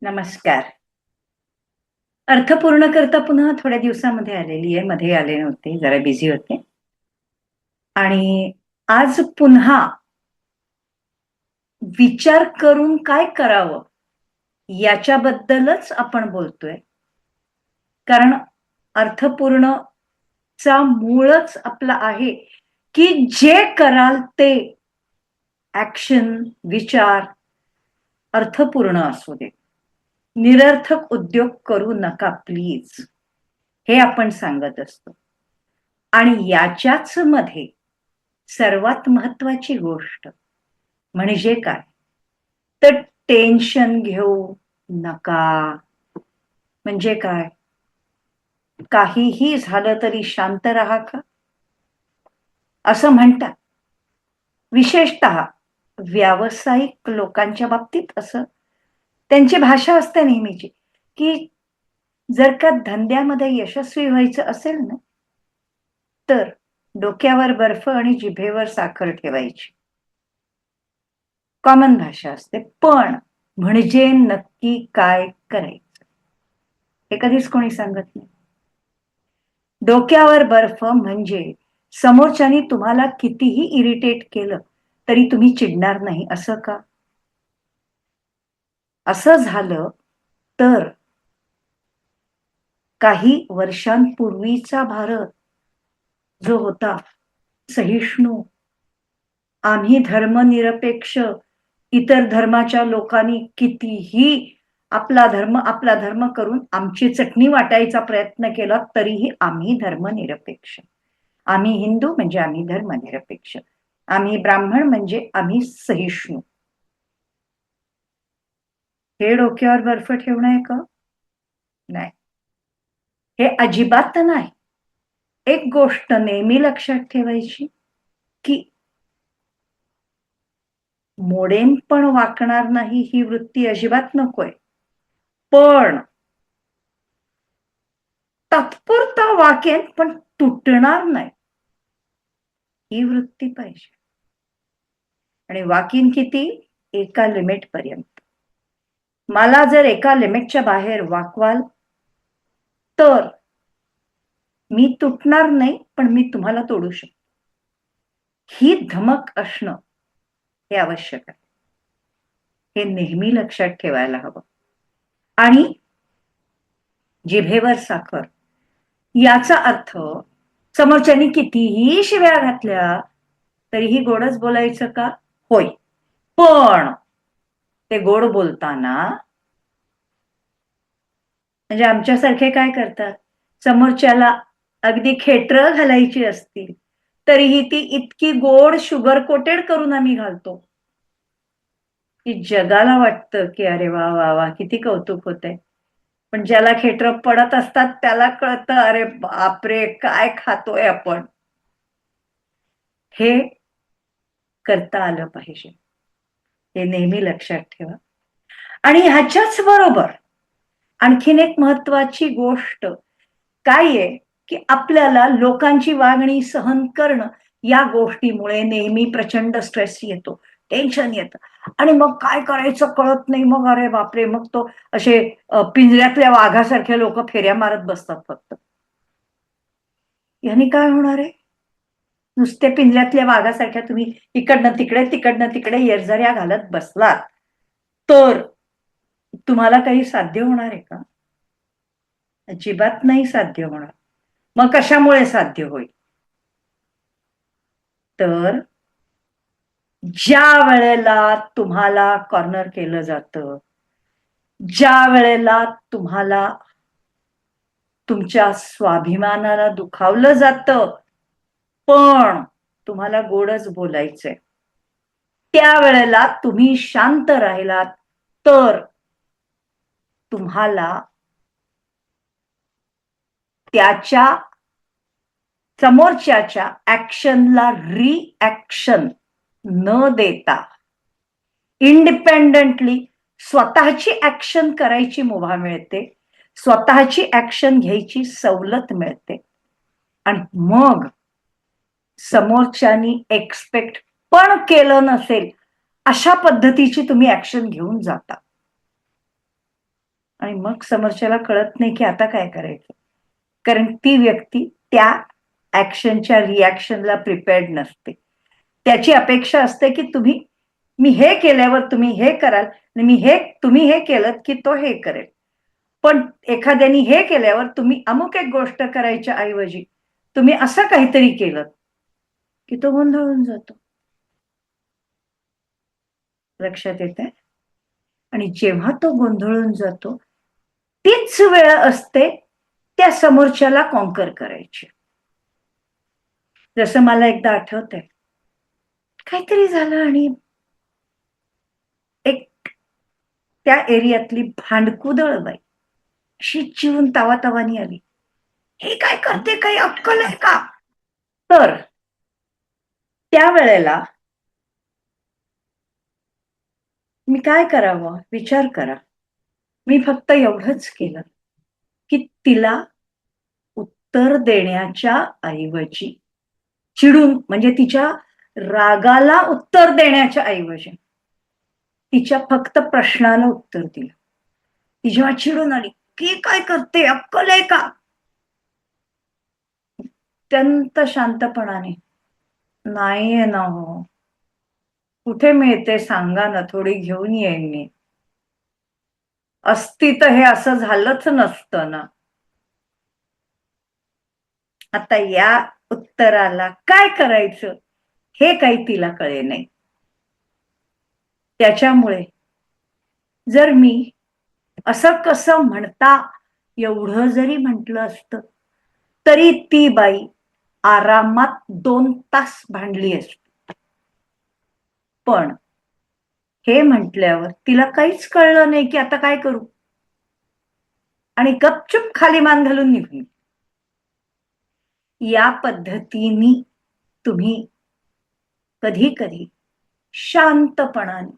नमस्कार. अर्थपूर्ण करता पुन्हा थोड्या दिवसामध्ये आलेली आहे. मध्ये आले नव्हते, जरा बिझी होते. आणि आज पुन्हा विचार करून काय करावं याच्याबद्दलच आपण बोलतोय. कारण अर्थपूर्णचा मूळच आपला आहे, की जे कराल ते ॲक्शन, विचार अर्थपूर्ण असू दे. निरर्थक उद्योग करू नका प्लीज. हे आपण सांगत असतो. आणि याच्याच मध्ये सर्वात महत्वाची गोष्ट म्हणजे काय? तर टेन्शन घेऊ नका. म्हणजे काय? काहीही झालं तरी शांत राहा का? असं म्हणतात. विशेषतः व्यावसायिक लोकांच्या बाबतीत असं त्यांची भाषा असते नेहमीची, की जर का धंद्यामध्ये यशस्वी व्हायचं असेल ना, तर डोक्यावर बर्फ आणि जिभेवर साखर ठेवायची. कॉमन भाषा असते. पण म्हणजे नक्की काय करायचं? हे कधीच कोणी सांगत नाही. डोक्यावर बर्फ म्हणजे समोरच्यानी तुम्हाला कितीही इरिटेट केलं, तरी तुम्ही चिडणार नाही, असं का? असं झालं तर काही वर्षांपूर्वीचा भारत जो होता सहिष्णू, आम्ही धर्मनिरपेक्ष, इतर धर्माच्या लोकांनी कितीही आपला धर्म करून आमची चटणी वाटायचा प्रयत्न केला, तरीही आम्ही धर्मनिरपेक्ष. आम्ही हिंदू म्हणजे आम्ही धर्मनिरपेक्ष. आम्ही ब्राह्मण म्हणजे आम्ही सहिष्णू. हे डोक्यावर बर्फ ठेवणं आहे का? नाही. हे अजिबात नाही. एक गोष्ट नेहमी लक्षात ठेवायची, की मोडेन पण वाकणार नाही ही वृत्ती अजिबात नकोय. पण तात्पुरता वाकेन पण तुटणार नाही ही वृत्ती पाहिजे. आणि वाकीन किती? एका लिमिट पर्यंत. मला जर एका लिमिटच्या बाहेर वाकवाल तर मी तुटणार नाही, पण मी तुम्हाला तोडू शकतो. ही धमक असणं हे आवश्यक आहे. हे नेहमी लक्षात ठेवायला हवं. आणि जिभेवर साखर याचा अर्थ समोरच्यानी कितीही शिव्या घातल्या तरीही गोडच बोलायचं का? होय. पण ते गोड बोलताना म्हणजे आमच्यासारखे काय करतात? समोरच्याला अगदी खेटरं घालायची असतील, तरीही ती इतकी गोड शुगर कोटेड करून आम्ही घालतो, की जगाला वाटतं, की अरे वाह! वाह! वाह! किती कौतुक होतंय. पण ज्याला खेटरं पडत असतात त्याला कळतं, अरे बापरे! काय खातोय आपण. हे करता आलं पाहिजे. हे नेहमी लक्षात ठेवा. आणि ह्याच्याच बरोबर आणखीन एक महत्वाची गोष्ट काय आहे, की आपल्याला लोकांची वागणी सहन करणं या गोष्टीमुळे नेहमी प्रचंड स्ट्रेस येतो, टेन्शन येतं. आणि मग काय करायचं कळत नाही. मग अरे बापरे! मग तो असे पिंजऱ्यातल्या वाघासारखे लोकं फेऱ्या मारत बसतात फक्त. ह्यानी काय होणार आहे? नुसते पिंजऱ्यातल्या वाघासारख्या तुम्ही इकडनं तिकडे, तिकडनं तिकडे येरझाऱ्या घालत बसलात, तर तुम्हाला काही साध्य होणार आहे का? अजिबात नाही साध्य होणार. मग कशामुळे साध्य होईल? तर ज्या वेळेला तुम्हाला कॉर्नर केलं जातं, ज्या वेळेला तुम्हाला तुमच्या स्वाभिमानाला दुखावलं जातं, पण तुम्हाला गोडच बोलायचंय. त्यावेळेला तुम्ही शांत राहिलात तर तुम्हाला त्याच्या समोरच्याच्या ॲक्शनला रिॲक्शन न देता इंडिपेंडेंटली स्वतःची ॲक्शन करायची मुभा मिळते. स्वतःची ॲक्शन घ्यायची सवलत मिळते. आणि मग समोरच्यानी एक्स्पेक्ट पण केलं नसेल, अशा पद्धतीची तुम्ही ॲक्शन घेऊन जाता. आणि मग समोरच्याला कळत नाही की आता काय करायचं, कारण ती व्यक्ती त्या ऍक्शनच्या रिॲक्शनला प्रिपेअर्ड नसते. त्याची अपेक्षा असते की मी हे केल्यावर तुम्ही हे कराल आणि तुम्ही हे केलं की तो हे करेल. पण एखाद्याने हे केल्यावर तुम्ही अमुक एक गोष्ट करायच्या ऐवजी तुम्ही असं काहीतरी केलं की तो गोंधळून जातो. लक्षात येतंय? आणि जेव्हा तो गोंधळून जातो, तीच वेळ असते त्या समोरच्याला कॉन्कर करायची. जसं मला एकदा आठवतंय, काहीतरी झालं आणि एक त्या एरियातली भांडकुदळ बाई अशी चिवून तावातावानी आली. हे काय करते, काही अक्कल आहे का? तर त्यावेळेला मी काय करावं विचार करा. मी फक्त एवढंच केलं की तिला उत्तर देण्याच्या ऐवजी चिडून, म्हणजे तिच्या रागाला उत्तर देण्याच्या ऐवजी तिच्या फक्त प्रश्नाला उत्तर दिलं. ती जेव्हा चिडून आली की काय करते, अक्कल आहे का, अत्यंत शांतपणाने, नाहीये ना हो, कुठे मिळते सांगा ना, थोडी घेऊन येईन मी, असती तर हे असं झालंच नसतं ना. आता या उत्तराला काय करायचं हे काही तिला कळे नाही. त्याच्यामुळे जर मी असं कसं म्हणता एवढं जरी म्हटलं असतं तरी ती बाई आरामात 2 तास भांडली असती. पण हे म्हटल्यावर तिला काहीच कळलं नाही की आता काय करू, आणि गपचूप खाली मान घालून निघून. या पद्धतीने तुम्ही कधी कधी शांतपणाने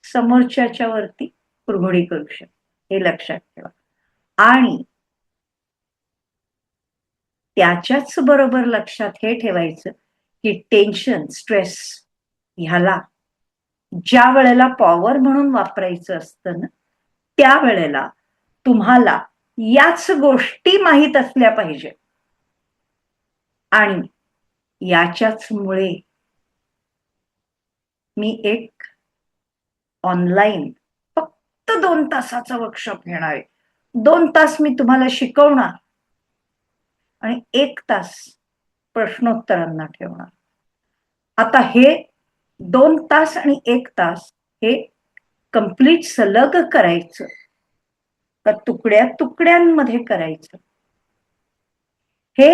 समोरच्याच्या वरती कुरघोडी करू शकता, हे लक्षात ठेवा. आणि त्याच्याच बरोबर लक्षात हे ठेवायचं की टेन्शन, स्ट्रेस ह्याला ज्या वेळेला पॉवर म्हणून वापरायचं असतं ना, त्यावेळेला तुम्हाला याच गोष्टी माहीत असल्या पाहिजे. आणि याच्याच मुळे मी एक ऑनलाईन फक्त 2 तासाचं वर्कशॉप घेणार आहे. 2 तास मी तुम्हाला शिकवणार आणि 1 तास प्रश्नोत्तरांना ठेवणार. आता हे 2 तास आणि 1 तास हे कंप्लीट सलग करायचं का तुकड्या तुकड्यांमध्ये करायचं, हे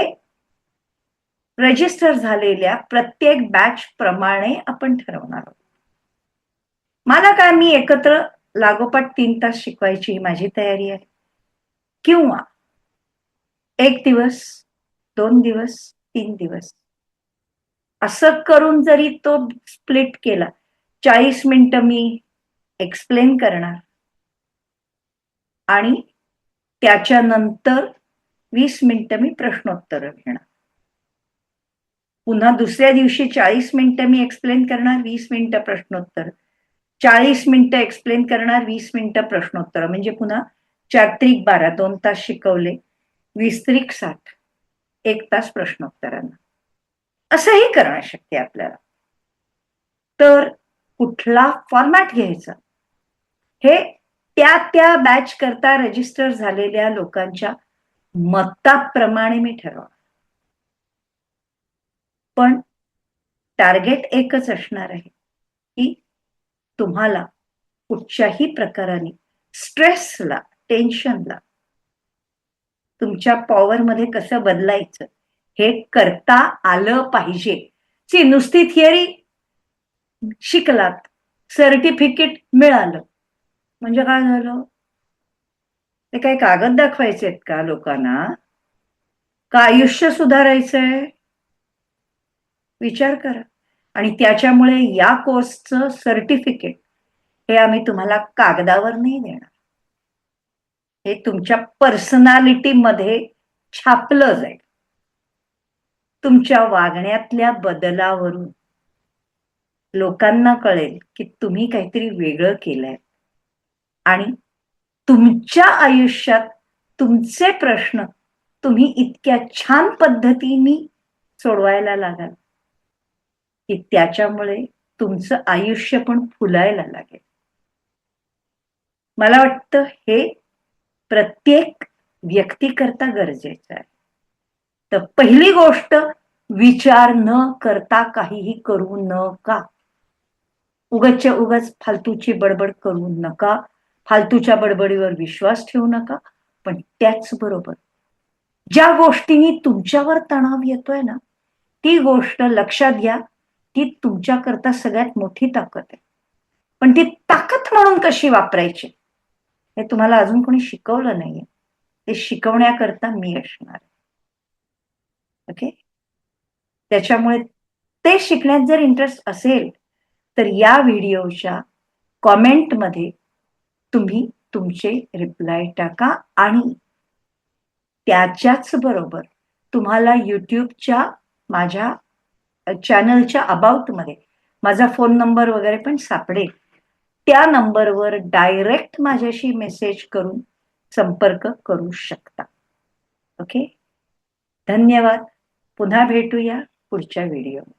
रजिस्टर झालेल्या प्रत्येक बॅच प्रमाणे आपण ठरवणार आहोत. मला काय, मी एकत्र लागोपाठ 3 तास शिकवायची ही माझी तयारी आहे, किंवा 1 दिवस, 2 दिवस, 3 दिवस असं करून जरी तो स्प्लिट केला, 40 मिनिटं मी एक्सप्लेन करणार आणि त्याच्यानंतर 20 मिनिटं मी प्रश्नोत्तर घेणार. पुन्हा दुसऱ्या दिवशी 40 मिनिटं मी एक्सप्लेन करणार, 20 मिनिटं प्रश्नोत्तर, 40 मिनिटं एक्सप्लेन करणार, 20 मिनिटं प्रश्नोत्तर, म्हणजे पुन्हा 4-12 2 तास शिकवले, 20-60 1 तास प्रश्नोत्तरांना. असंही करणं शक्य आहे आपल्याला. तर कुठला फॉर्मॅट घ्यायचा हे त्या बॅच करता रजिस्टर झालेल्या लोकांच्या मताप्रमाणे मी ठरवणार. पण टार्गेट एकच असणार आहे की तुम्हाला कुठच्याही प्रकाराने स्ट्रेसला, टेन्शनला तुमच्या पॉवरमध्ये कसं बदलायचं हे करता आलं पाहिजे. नुसती थिअरी शिकलात, सर्टिफिकेट मिळालं म्हणजे काय झालं, ते काही कागद दाखवायचे आहेत का लोकांना, का आयुष्य सुधारायचंय? विचार करा. आणि त्याच्यामुळे या कोर्सचं सर्टिफिकेट हे आम्ही तुम्हाला कागदावर नाही देणार, हे तुमच्या पर्सनॅलिटीमध्ये छापलं जाईल. तुमच्या वागण्यातल्या बदलावरून लोकांना कळेल की तुम्ही काहीतरी वेगळं केलंय आणि तुमच्या आयुष्यात तुमचे प्रश्न तुम्ही इतक्या छान पद्धतीने सोडवायला लागाल की त्याच्यामुळे तुमचं आयुष्य पण फुलायला लागेल. मला वाटतं हे प्रत्येक व्यक्तीकरता गरजेचं आहे. तर पहिली गोष्ट, विचार न करता काहीही करू नका. उगाचच्या उगाच फालतूची बडबड करू नका. फालतूच्या बडबडीवर विश्वास ठेवू नका. पण त्याचबरोबर ज्या गोष्टींनी तुमच्यावर तणाव येतोय ना, ती गोष्ट लक्षात घ्या, ती तुमच्याकरता सगळ्यात मोठी ताकद आहे. पण ती ताकद म्हणून कशी वापरायची हे तुम्हाला अजून कोणी शिकवलं नाहीये. ते शिकवण्याकरता मी असणार आहे. ओके? त्याच्यामुळे ते शिकण्यात जर इंटरेस्ट असेल, तर या व्हिडिओच्या कॉमेंटमध्ये तुम्ही तुमचे रिप्लाय टाका आणि त्याच्याच बरोबर तुम्हाला YouTubeच्या माझ्या चॅनलच्या अबाउटमध्ये माझा फोन नंबर वगैरे पण सापडेल. त्या नंबरवर डायरेक्ट माझ्याशी मेसेज करून संपर्क करू शकता. ओके? धन्यवाद. पुन्हा भेटूया पुढच्या व्हिडिओमध्ये.